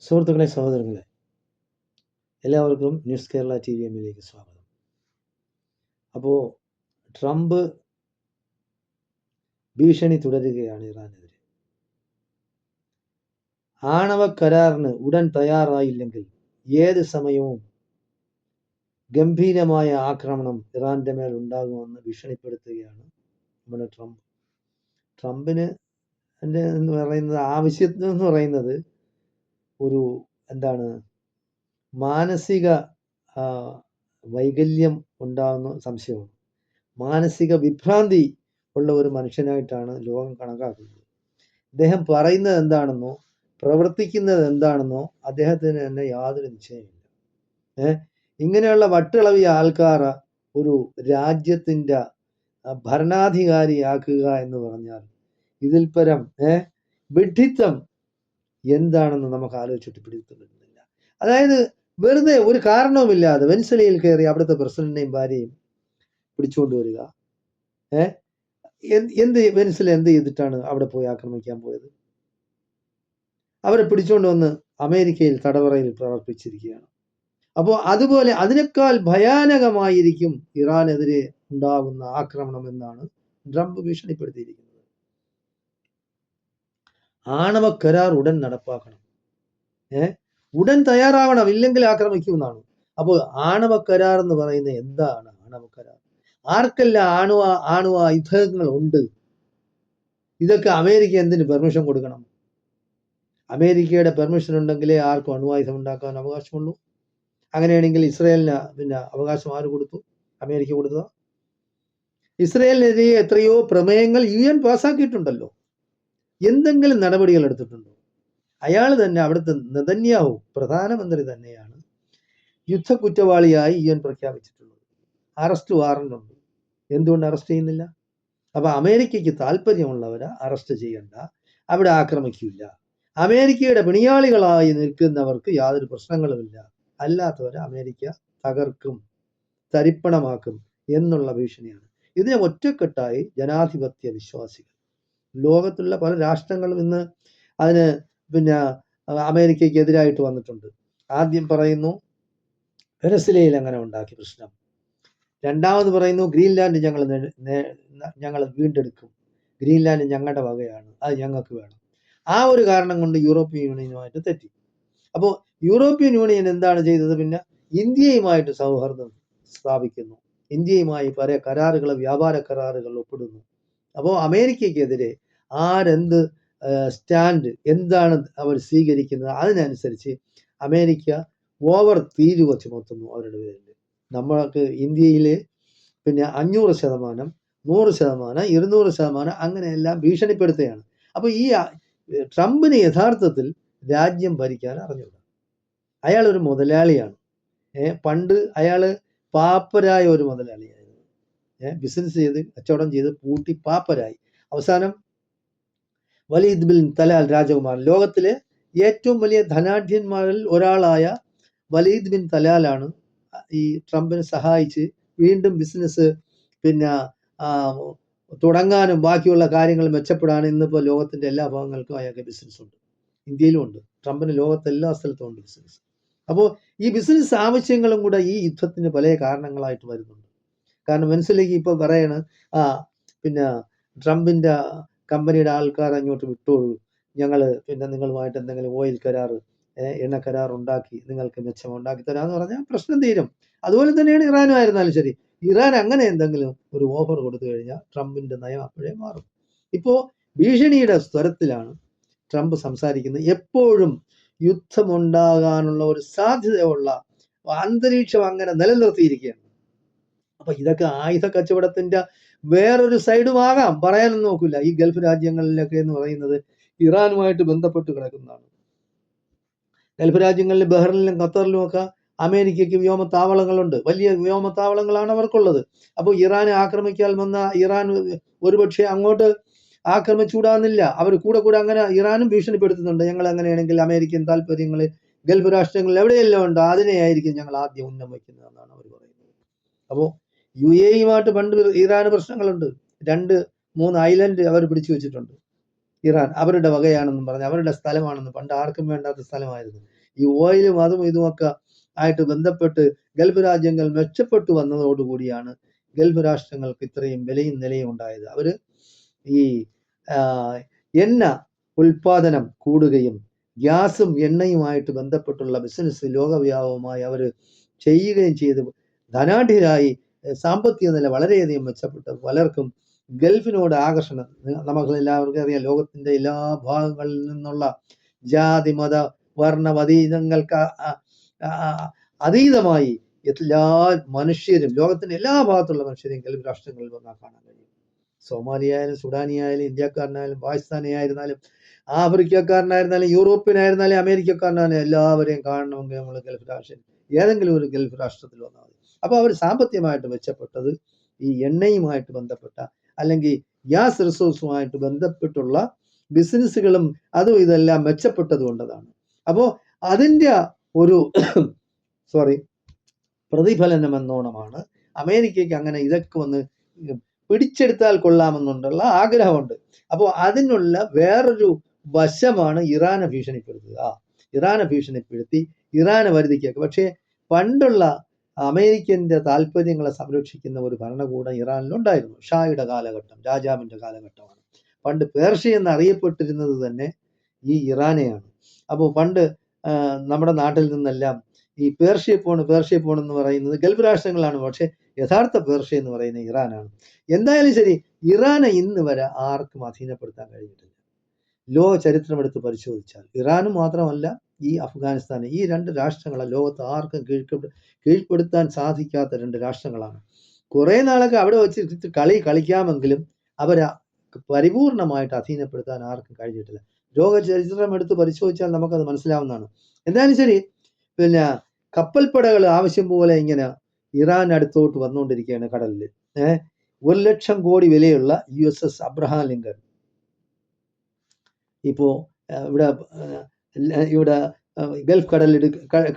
സുഹൃത്തുക്കളെ, സഹോദരങ്ങളെ, എല്ലാവർക്കും ന്യൂസ് കേരള TVMലേക്ക് സ്വാഗതം. അപ്പോൾ ട്രംപ് ഭീഷണി തുടരുകയാണ് ഇറാനെതിരെ. ആണവ കരാറിന് ഉടൻ തയ്യാറായില്ലെങ്കിൽ ഏത് സമയവും ഗംഭീരമായ ആക്രമണം ഇറാന്റെ മേൽ ഉണ്ടാകുമെന്ന് ഭീഷണിപ്പെടുത്തുകയാണ് നമ്മുടെ ട്രംപ്. ട്രംപിന് എന്ന് പറയുന്നത് ആവശ്യം എന്ന് പറയുന്നത് ഒരു മാനസിക വൈകല്യം ഉണ്ടാകുന്ന സംശയമാണ്. മാനസിക വിഭ്രാന്തി ഉള്ള ഒരു മനുഷ്യനായിട്ടാണ് ലോകം കണക്കാക്കുന്നത്. അദ്ദേഹം പറയുന്നത് എന്താണെന്നോ പ്രവർത്തിക്കുന്നത് എന്താണെന്നോ അദ്ദേഹത്തിന് തന്നെ യാതൊരു നിശ്ചയമില്ല. ഇങ്ങനെയുള്ള വട്ടിളവിയ ആൾക്കാർ ഒരു രാജ്യത്തിൻ്റെ ഭരണാധികാരിയാക്കുക എന്ന് പറഞ്ഞാൽ ഇതിൽ പരം വിഡ്ഢിത്തം എന്താണെന്ന് നമുക്ക് ആലോചിച്ചിട്ട് പിടിക്കുന്നില്ല. അതായത് വെറുതെ ഒരു കാരണവുമില്ലാതെ വെനിസ്വേലയിൽ കയറി അവിടുത്തെ പ്രസിഡന്റിനെയും ഭാര്യയും പിടിച്ചുകൊണ്ട് വരിക. വെനിസ്വേല എന്ത് ചെയ്തിട്ടാണ് അവിടെ പോയി ആക്രമിക്കാൻ പോയത്? അവരെ പിടിച്ചുകൊണ്ട് വന്ന് അമേരിക്കയിൽ തടവറയിൽ പ്രവർത്തിച്ചിരിക്കുകയാണ്. അപ്പോൾ അതുപോലെ അതിനേക്കാൾ ഭയാനകമായിരിക്കും ഇറാനെതിരെ ഉണ്ടാകുന്ന ആക്രമണം എന്നാണ് ട്രംപ് ഭീഷണിപ്പെടുത്തിയിരിക്കുന്നത്. ആണവ കരാർ ഉടൻ നടപ്പാക്കണം, ഉടൻ തയ്യാറാവണം, ഇല്ലെങ്കിൽ ആക്രമിക്കുമെന്നാണ്. അപ്പോൾ ആണവ കരാർ എന്ന് പറയുന്നത് എന്താണ്? ആണവ കരാർ ആർക്കെല്ലാം ആണവ ആയുധങ്ങൾ ഉണ്ട്? ഇതൊക്കെ അമേരിക്ക എന്തിന് പെർമിഷൻ കൊടുക്കണം? അമേരിക്കയുടെ പെർമിഷൻ ഉണ്ടെങ്കിലേ ആർക്കും അണുവായുധം ഉണ്ടാക്കാൻ അവകാശമുള്ളൂ. അങ്ങനെയാണെങ്കിൽ ഇസ്രായേലിന് അവകാശം ആര് കൊടുത്തു? അമേരിക്ക കൊടുത്തതാ? ഇസ്രായേലിനെതിരെ എത്രയോ പ്രമേയങ്ങൾ UN പാസ്സാക്കിയിട്ടുണ്ടല്ലോ. എന്തെങ്കിലും നടപടികൾ എടുത്തിട്ടുണ്ടോ? അയാൾ തന്നെ, അവിടുത്തെ നെതന്യാഹു പ്രധാനമന്ത്രി തന്നെയാണ് യുദ്ധ കുറ്റവാളിയായി UN പ്രഖ്യാപിച്ചിട്ടുള്ളത്. അറസ്റ്റ് വാറണ്ട് ഉണ്ട്. എന്തുകൊണ്ട് അറസ്റ്റ് ചെയ്യുന്നില്ല? അപ്പൊ അമേരിക്കയ്ക്ക് താല്പര്യമുള്ളവരെ അറസ്റ്റ് ചെയ്യണ്ട, അവിടെ ആക്രമിക്കില്ല. അമേരിക്കയുടെ പിണിയാളികളായി നിൽക്കുന്നവർക്ക് യാതൊരു പ്രശ്നങ്ങളുമില്ല, അല്ലാത്തവരെ അമേരിക്ക തകർക്കും, തരിപ്പണമാക്കും എന്നുള്ള ഭീഷണിയാണ്. ഇതിനെ ഒറ്റക്കെട്ടായി ജനാധിപത്യ വിശ്വാസികൾ, ലോകത്തുള്ള പല രാഷ്ട്രങ്ങളും ഇന്ന് അതിന് അമേരിക്കയ്ക്ക് എതിരായിട്ട് വന്നിട്ടുണ്ട്. ആദ്യം പറയുന്നു വെനസ്വേലയിൽ അങ്ങനെ ഉണ്ടാക്കി പ്രശ്നം. രണ്ടാമത് പറയുന്നു ഗ്രീൻലാൻഡ് ഞങ്ങൾ വീണ്ടെടുക്കും, ഗ്രീൻലാൻഡ് ഞങ്ങളുടെ വകയാണ്, അത് ഞങ്ങൾക്ക് വേണം. ആ ഒരു കാരണം കൊണ്ട് യൂറോപ്യൻ യൂണിയനുമായിട്ട് തെറ്റി. അപ്പോൾ യൂറോപ്യൻ യൂണിയൻ എന്താണ് ചെയ്തത്? പിന്നെ ഇന്ത്യയുമായിട്ട് സൗഹാർദ്ദം സ്ഥാപിക്കുന്നു, ഇന്ത്യയുമായി പല കരാറുകൾ, വ്യാപാര കരാറുകൾ ഒപ്പിടുന്നു. അപ്പോൾ അമേരിക്കയ്ക്കെതിരെ ആരെന്ത് സ്റ്റാൻഡ് എന്താണ് അവർ സ്വീകരിക്കുന്നത് അതിനനുസരിച്ച് അമേരിക്ക ഓവർ തീരുവ ചുമത്തുന്നു അവരുടെ പേരിൽ. നമ്മൾക്ക് ഇന്ത്യയിൽ 500%, 100%, 200% അങ്ങനെയെല്ലാം ഭീഷണിപ്പെടുത്തുകയാണ്. അപ്പോൾ ഈ ട്രംപിന് യഥാർത്ഥത്തിൽ രാജ്യം ഭരിക്കാൻ അറിഞ്ഞൂടാ. അയാൾ ഒരു മുതലാളിയാണ്. പണ്ട് അയാൾ പാപ്പരായ ഒരു മുതലാളിയായിരുന്നു. ബിസിനസ് ചെയ്ത് കച്ചവടം ചെയ്ത് പൂട്ടി പാപ്പരായി. അവസാനം വലീദ് ബിൻ തലാൽ രാജകുമാരൻ, ലോകത്തിലെ ഏറ്റവും വലിയ ധനാഢ്യന്മാരിൽ ഒരാളായ വലീദ് ബിൻ തലാലാണ് ഈ ട്രംപിനെ സഹായിച്ച് വീണ്ടും ബിസിനസ് തുടങ്ങാനും ബാക്കിയുള്ള കാര്യങ്ങൾ മെച്ചപ്പെടാനും ഇന്നിപ്പോൾ ലോകത്തിന്റെ എല്ലാ ഭാഗങ്ങൾക്കും അയാൾക്ക് ബിസിനസ് ഉണ്ട്. ഇന്ത്യയിലും ഉണ്ട്. ട്രംപിന് ലോകത്തെ എല്ലാ സ്ഥലത്തും ഉണ്ട് ബിസിനസ്. അപ്പോൾ ഈ ബിസിനസ് ആവശ്യങ്ങളും കൂടെ ഈ യുദ്ധത്തിന് പല കാരണങ്ങളായിട്ട് വരുന്നുണ്ട്. കാരണം വെനിസ്വേലയ്ക്ക് ഇപ്പോൾ പറയാണ് ട്രംപിന്റെ കമ്പനിയുടെ ആൾക്കാർ അങ്ങോട്ട് വിട്ടോളൂ, ഞങ്ങൾ നിങ്ങളുമായിട്ട് എന്തെങ്കിലും ഓയിൽ കരാർ, എണ്ണ കരാർ ഉണ്ടാക്കി നിങ്ങൾക്ക് മെച്ചം ഉണ്ടാക്കി തരാമെന്ന് പറഞ്ഞാൽ പ്രശ്നം തീരും. അതുപോലെ തന്നെയാണ് ഇറാനും ആയിരുന്നാലും ശരി. ഇറാൻ അങ്ങനെ എന്തെങ്കിലും ഒരു ഓഫർ കൊടുത്തു കഴിഞ്ഞാൽ ട്രംപിന്റെ നയം അപ്പോഴേ മാറും. ഇപ്പോൾ ഭീഷണിയുടെ സ്വരത്തിലാണ് ട്രംപ് സംസാരിക്കുന്നത്. എപ്പോഴും യുദ്ധമുണ്ടാകാനുള്ള ഒരു സാധ്യതയുള്ള അന്തരീക്ഷം അങ്ങനെ നിലനിർത്തിയിരിക്കുകയാണ്. അപ്പൊ ഇതൊക്കെ ആയുധ കച്ചവടത്തിന്റെ വേറൊരു സൈഡും ആകാം, പറയാനൊന്നും നോക്കില്ല. ഈ ഗൾഫ് രാജ്യങ്ങളിലൊക്കെ എന്ന് പറയുന്നത് ഇറാനുമായിട്ട് ബന്ധപ്പെട്ട് കിടക്കുന്നതാണ്. ഗൾഫ് രാജ്യങ്ങളിൽ ബഹ്റിനിലും ഖത്തറിലും ഒക്കെ അമേരിക്കയ്ക്ക് വ്യോമത്താവളങ്ങളുണ്ട്, വലിയ വ്യോമത്താവളങ്ങളാണ് അവർക്കുള്ളത്. അപ്പോൾ ഇറാനെ ആക്രമിക്കാൻ വന്ന ഇറാൻ ഒരുപക്ഷെ അങ്ങോട്ട് ആക്രമിച്ചുകൂടാന്നില്ല. അവർ കൂടെ അങ്ങനെ ഇറാനും ഭീഷണിപ്പെടുത്തുന്നുണ്ട്. ഞങ്ങൾ അങ്ങനെയാണെങ്കിൽ അമേരിക്കൻ താല്പര്യങ്ങൾ ഗൾഫ് രാഷ്ട്രങ്ങളിൽ എവിടെയെല്ലാം ഉണ്ട് അതിനെയായിരിക്കും ഞങ്ങൾ ആദ്യം ഉന്നം വയ്ക്കുന്നതെന്നാണ് അവർ പറയുന്നത്. അപ്പോൾ UAE-യുമായിട്ട് പണ്ട് ഇറാന് പ്രശ്നങ്ങളുണ്ട്. 2-3 ഐലൻഡ് അവർ പിടിച്ചു വെച്ചിട്ടുണ്ട്. ഇറാൻ അവരുടെ വകയാണെന്നും പറഞ്ഞ് അവരുടെ സ്ഥലമാണെന്ന്, പണ്ട് ആർക്കും വേണ്ടാത്ത സ്ഥലമായിരുന്നു. ഈ ഓയിലും അതും ഇതുമൊക്കെ ആയിട്ട് ബന്ധപ്പെട്ട് ഗൾഫ് രാജ്യങ്ങൾ മെച്ചപ്പെട്ടു വന്നതോടുകൂടിയാണ് ഗൾഫ് രാഷ്ട്രങ്ങൾക്ക് ഇത്രയും വിലയും നിലയും ഉണ്ടായത്. അവര് ഈ എണ്ണ ഉൽപാദനം കൂടുകയും ഗ്യാസും എണ്ണയുമായിട്ട് ബന്ധപ്പെട്ടുള്ള ബിസിനസ് ലോകവ്യാപകമായി അവർ ചെയ്യുകയും ചെയ്ത് ധനാഢ്യരായി സാമ്പത്തിക നില വളരെയധികം മെച്ചപ്പെട്ട പലർക്കും ഗൾഫിനോട് ആകർഷണം. നമുക്ക് എല്ലാവർക്കും അറിയാം, ലോകത്തിന്റെ എല്ലാ ഭാഗങ്ങളിൽ നിന്നുള്ള ജാതി മത വർണ്ണവതീതങ്ങൾക്ക് അതീതമായി എല്ലാ മനുഷ്യരും, ലോകത്തിന്റെ എല്ലാ ഭാഗത്തുള്ള മനുഷ്യരെയും ഗൾഫ് രാഷ്ട്രങ്ങളിൽ വന്നാൽ കാണാൻ കഴിയും. സോമാലിയായാലും സുഡാനിയായാലും ഇന്ത്യക്കാരനായാലും പാകിസ്ഥാനിയായിരുന്നാലും ആഫ്രിക്കക്കാരനായിരുന്നാലും യൂറോപ്യനായിരുന്നാലും അമേരിക്കക്കാരനായാലും എല്ലാവരെയും കാണണമെങ്കിൽ നമ്മൾ ഗൾഫ് രാഷ്ട്രം ഏതെങ്കിലും ഒരു ഗൾഫ് രാഷ്ട്രത്തിൽ വന്നാൽ മതി. അപ്പോൾ അവർ സാമ്പത്തികമായിട്ട് മെച്ചപ്പെട്ടത് ഈ എണ്ണയുമായിട്ട് ബന്ധപ്പെട്ട അല്ലെങ്കിൽ ഗ്യാസ് റിസോഴ്സുമായിട്ട് ബന്ധപ്പെട്ടുള്ള ബിസിനസ്സുകളും അതും ഇതെല്ലാം മെച്ചപ്പെട്ടത് കൊണ്ടതാണ്. അപ്പോൾ അതിൻ്റെ ഒരു പ്രതിഫലനം എന്നോണമാണ് അമേരിക്കയ്ക്ക് അങ്ങനെ ഇതൊക്കെ വന്ന് പിടിച്ചെടുത്താൽ കൊള്ളാമെന്നുള്ള ആഗ്രഹമുണ്ട്. അപ്പോൾ അതിനുള്ള വേറൊരു വശമാണ് ഇറാനെ ഭീഷണിപ്പെടുത്തുക. ഇറാനെ ഭീഷണിപ്പെടുത്തി ഇറാനെ വരുതിക്കുക. പക്ഷേ പണ്ടുള്ള അമേരിക്കൻ്റെ താല്പര്യങ്ങളെ സംരക്ഷിക്കുന്ന ഒരു ഭരണകൂടം ഇറാനിലുണ്ടായിരുന്നു. ഷായുടെ കാലഘട്ടം, രാജാവിൻ്റെ കാലഘട്ടമാണ്. പണ്ട് പേർഷ്യ എന്നറിയപ്പെട്ടിരുന്നത് തന്നെ ഈ ഇറാനെയാണ്. അപ്പോൾ പണ്ട് നമ്മുടെ നാട്ടിൽ നിന്നെല്ലാം ഈ പേർഷ്യ പോണെന്ന് പറയുന്നത് ഗൾഫ് രാഷ്ട്രങ്ങളാണ്. പക്ഷേ യഥാർത്ഥ പേർഷ്യ എന്ന് പറയുന്നത് ഇറാനാണ്. എന്തായാലും ശരി, ഇറാനെ ഇന്ന് വരെ ആർക്കും അധീനപ്പെടുത്താൻ കഴിഞ്ഞിട്ടില്ല. ലോക ചരിത്രം എടുത്ത് പരിശോധിച്ചാൽ ഇറാനും മാത്രമല്ല ഈ അഫ്ഗാനിസ്ഥാൻ, ഈ രണ്ട് രാഷ്ട്രങ്ങളെ ലോകത്ത് ആർക്കും കീഴ്പ്പെടുത്താൻ സാധിക്കാത്ത രണ്ട് രാഷ്ട്രങ്ങളാണ്. കുറേ നാളൊക്കെ അവിടെ വെച്ച് കളിക്കാമെങ്കിലും അവരെ പരിപൂർണമായിട്ട് അധീനപ്പെടുത്താൻ ആർക്കും കഴിഞ്ഞിട്ടില്ല. ലോക ചരിത്രം എടുത്ത് പരിശോധിച്ചാൽ നമുക്കത് മനസ്സിലാവുന്നതാണ്. എന്തായാലും ശരി, പിന്നെ കപ്പൽപ്പടകൾ ആവശ്യം പോലെ ഇങ്ങനെ ഇറാൻ അടുത്തോട്ട് വന്നുകൊണ്ടിരിക്കുകയാണ് കടലിൽ. 1,00,000 കോടി വിലയുള്ള USS അബ്രഹാം ലിങ്കൺ ഇപ്പോൾ ഇവിടെ ഗൾഫ്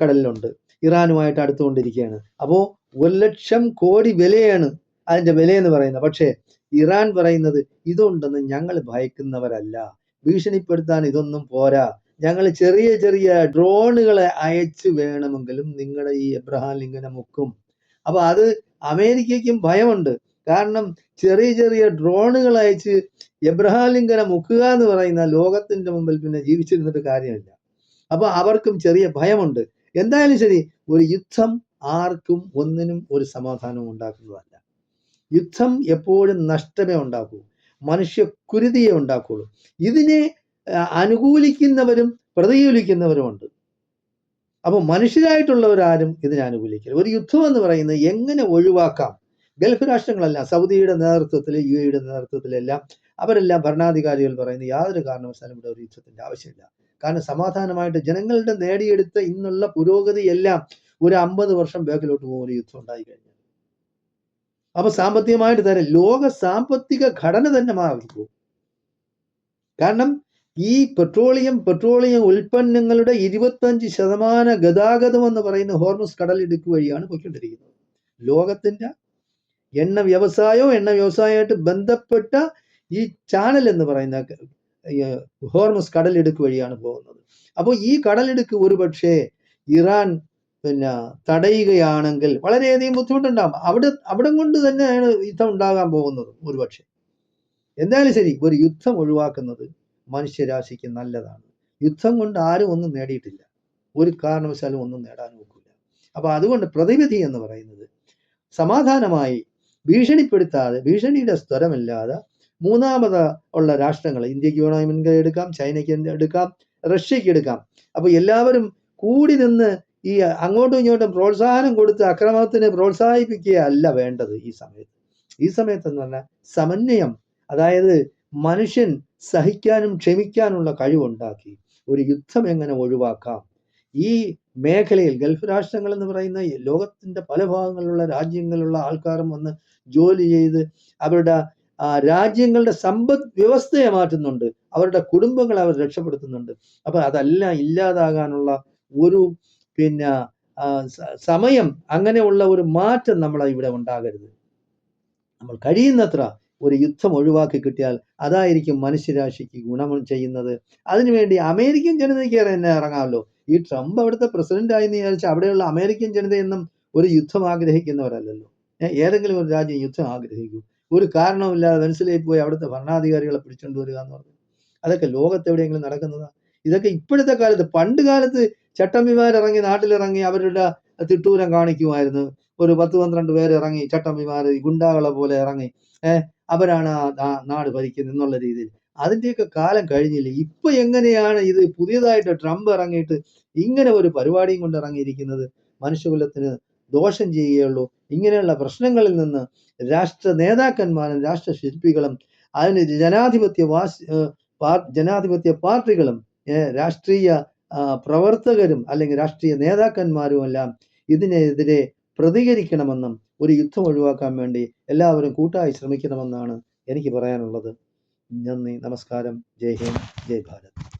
കടലിലുണ്ട്, ഇറാനുമായിട്ട് അടുത്തുകൊണ്ടിരിക്കുകയാണ്. അപ്പോൾ 1,00,000 കോടി വിലയാണ് അതിൻ്റെ വിലയെന്ന് പറയുന്നത്. പക്ഷേ ഇറാൻ പറയുന്നത് ഇതുണ്ടെന്ന് ഞങ്ങൾ ഭയക്കുന്നവരല്ല, ഭീഷണിപ്പെടുത്താൻ ഇതൊന്നും പോരാ, ഞങ്ങൾ ചെറിയ ചെറിയ ഡ്രോണുകളെ അയച്ച് വേണമെങ്കിലും നിങ്ങളുടെ ഈ എബ്രഹാം ലിങ്കനെ മുക്കും. അപ്പോൾ അത് അമേരിക്കയ്ക്കും ഭയമുണ്ട്. കാരണം ചെറിയ ചെറിയ ഡ്രോണുകൾ അയച്ച് എബ്രഹാം ലിങ്കനെ മുക്കുക എന്ന് പറയുന്ന ലോകത്തിന്റെ മുമ്പിൽ പിന്നെ ജീവിച്ചിരുന്നിട്ട് കാര്യമില്ല. അപ്പൊ അവർക്കും ചെറിയ ഭയമുണ്ട്. എന്തായാലും ശരി, ഒരു യുദ്ധം ആർക്കും ഒന്നിനും ഒരു സമാധാനവും ഉണ്ടാക്കുന്നതല്ല. യുദ്ധം എപ്പോഴും നഷ്ടമേ ഉണ്ടാക്കൂ, മനുഷ്യക്കുരുതിയെ ഉണ്ടാക്കുള്ളൂ. ഇതിനെ അനുകൂലിക്കുന്നവരും പ്രതികൂലിക്കുന്നവരുമുണ്ട്. അപ്പോൾ മനുഷ്യരായിട്ടുള്ളവരാരും ഇതിനെ അനുകൂലിക്കില്ല. ഒരു യുദ്ധം എന്ന് പറയുന്നത് എങ്ങനെ ഒഴിവാക്കാം? ഗൾഫ് രാഷ്ട്രങ്ങളെല്ലാം സൗദിയുടെ നേതൃത്വത്തിൽ, UAEയുടെ നേതൃത്വത്തിലെല്ലാം അവരെല്ലാം ഭരണാധികാരികൾ പറയുന്നത് യാതൊരു കാരണവശാലും ഇവിടെ ഒരു യുദ്ധത്തിന്റെ ആവശ്യമില്ല. കാരണം സമാധാനമായിട്ട് ജനങ്ങളുടെ നേടിയെടുത്ത ഇന്നുള്ള പുരോഗതി എല്ലാം ഒരു 50 വർഷം ബാക്കിലോട്ട് പോകും ഒരു യുദ്ധം ഉണ്ടായി കഴിഞ്ഞാൽ. അപ്പൊ സാമ്പത്തികമായിട്ട് തന്നെ ലോക സാമ്പത്തിക ഘടന തന്നെ മാറിപ്പോകും. കാരണം ഈ പെട്രോളിയം ഉൽപ്പന്നങ്ങളുടെ 25% ഗതാഗതം എന്ന് പറയുന്ന ഹോർമുസ് കടലിടുക്ക് വഴിയാണ് പോയിക്കൊണ്ടിരിക്കുന്നത്. ലോകത്തിന്റെ എണ്ണ വ്യവസായമായിട്ട് ബന്ധപ്പെട്ട ഈ ചാനൽ എന്ന് പറയുന്ന ഹോർമുസ് കടലിടുക്ക് വഴിയാണ് പോകുന്നത്. അപ്പോൾ ഈ കടലിടുക്ക് ഒരുപക്ഷെ ഇറാൻ തടയുകയാണെങ്കിൽ വളരെയധികം ബുദ്ധിമുട്ടുണ്ടാകും. അവിടെ കൊണ്ട് തന്നെയാണ് യുദ്ധം ഉണ്ടാകാൻ പോകുന്നത് ഒരുപക്ഷെ. എന്തായാലും ശരി, ഒരു യുദ്ധം ഒഴിവാക്കുന്നത് മനുഷ്യരാശിക്ക് നല്ലതാണ്. യുദ്ധം കൊണ്ട് ആരും ഒന്നും നേടിയിട്ടില്ല, ഒരു കാരണവശാലും ഒന്നും നേടാൻ നോക്കില്ല. അപ്പൊ അതുകൊണ്ട് പ്രതിവിധി എന്ന് പറയുന്നത് സമാധാനമായി, ഭീഷണിപ്പെടുത്താതെ, ഭീഷണിയുടെ സ്വരമില്ലാതെ മൂന്നാമത് ഉള്ള രാഷ്ട്രങ്ങൾ, ഇന്ത്യക്ക് വേണമെങ്കിൽ മുൻകൈ എടുക്കാം, ചൈനയ്ക്ക് എടുക്കാം, റഷ്യക്ക് എടുക്കാം. അപ്പൊ എല്ലാവരും കൂടി നിന്ന് ഈ അങ്ങോട്ടും ഇങ്ങോട്ടും പ്രോത്സാഹനം കൊടുത്ത് അക്രമത്തിന് പ്രോത്സാഹിപ്പിക്കുകയല്ല വേണ്ടത്. ഈ സമയത്ത് എന്ന് പറഞ്ഞാൽ സമന്വയം, അതായത് മനുഷ്യൻ സഹിക്കാനും ക്ഷമിക്കാനുള്ള കഴിവുണ്ടാക്കി ഒരു യുദ്ധം എങ്ങനെ ഒഴിവാക്കാം. ഈ മേഖലയിൽ ഗൾഫ് രാഷ്ട്രങ്ങൾ എന്ന് പറയുന്ന ലോകത്തിന്റെ പല ഭാഗങ്ങളിലുള്ള രാജ്യങ്ങളിലുള്ള ആൾക്കാരും വന്ന് ജോലി ചെയ്ത് അവരുടെ രാജ്യങ്ങളുടെ സമ്പദ് വ്യവസ്ഥയെ മാറ്റുന്നുണ്ട്, അവരുടെ കുടുംബങ്ങളെ അവർ രക്ഷപ്പെടുത്തുന്നുണ്ട്. അപ്പൊ അതെല്ലാം ഇല്ലാതാകാനുള്ള ഒരു സമയം, അങ്ങനെയുള്ള ഒരു മാറ്റം നമ്മളെ ഇവിടെ ഉണ്ടാകരുത്. നമ്മൾ കഴിയുന്നത്ര ഒരു യുദ്ധം ഒഴിവാക്കി കിട്ടിയാൽ അതായിരിക്കും മനുഷ്യരാശിക്ക് ഗുണം ചെയ്യുന്നത്. അതിനുവേണ്ടി അമേരിക്കൻ ജനതയ്ക്ക് തന്നെ ഇറങ്ങാമല്ലോ. ഈ ട്രംപ് അവിടുത്തെ പ്രസിഡന്റ് ആയെന്ന് വിചാരിച്ച് അവിടെയുള്ള അമേരിക്കൻ ജനതയൊന്നും ഒരു യുദ്ധം ആഗ്രഹിക്കുന്നവരല്ലല്ലോ. ഏതെങ്കിലും ഒരു രാജ്യം യുദ്ധം ആഗ്രഹിക്കൂ? ഒരു കാരണവുമില്ലാതെ വെനസ്വേലയിൽ പോയി അവിടുത്തെ ഭരണാധികാരികളെ പിടിച്ചുകൊണ്ട് വരിക എന്ന് പറഞ്ഞു. അതൊക്കെ ലോകത്തെവിടെയെങ്കിലും നടക്കുന്നതാ? ഇതൊക്കെ ഇപ്പോഴത്തെ കാലത്ത്. പണ്ട് കാലത്ത് ചട്ടമ്പിമാരിറങ്ങി നാട്ടിലിറങ്ങി അവരുടെ തിട്ടൂരം കാണിക്കുമായിരുന്നു. ഒരു 10, 12 പേര് ഇറങ്ങി, ചട്ടമ്പിമാര് ഗുണ്ടാകളെ പോലെ ഇറങ്ങി അവരാണ് ആ നാട് ഭരിക്കുന്നത് എന്നുള്ള രീതിയിൽ. അതിന്റെയൊക്കെ കാലം കഴിഞ്ഞില്ലേ? ഇപ്പൊ എങ്ങനെയാണ് ഇത് പുതിയതായിട്ട് ട്രംപ് ഇറങ്ങിയിട്ട് ഇങ്ങനെ ഒരു പരിപാടിയും കൊണ്ട് ഇറങ്ങിയിരിക്കുന്നത്? മനുഷ്യകുലത്തിന് ദോഷം ചെയ്യുകയുള്ളൂ. ഇങ്ങനെയുള്ള പ്രശ്നങ്ങളിൽ നിന്ന് രാഷ്ട്ര നേതാക്കന്മാരും രാഷ്ട്ര ശില്പികളും അതിന് ജനാധിപത്യ പാർട്ടികളും രാഷ്ട്രീയ പ്രവർത്തകരും അല്ലെങ്കിൽ രാഷ്ട്രീയ നേതാക്കന്മാരും എല്ലാം ഇതിനെതിരെ പ്രതികരിക്കണമെന്നും ഒരു യുദ്ധം ഒഴിവാക്കാൻ വേണ്ടി എല്ലാവരും കൂട്ടായി ശ്രമിക്കണമെന്നാണ് എനിക്ക് പറയാനുള്ളത്. നന്ദി, നമസ്കാരം. ജയ് ഹിന്ദ്, ജയ് ഭാരത്.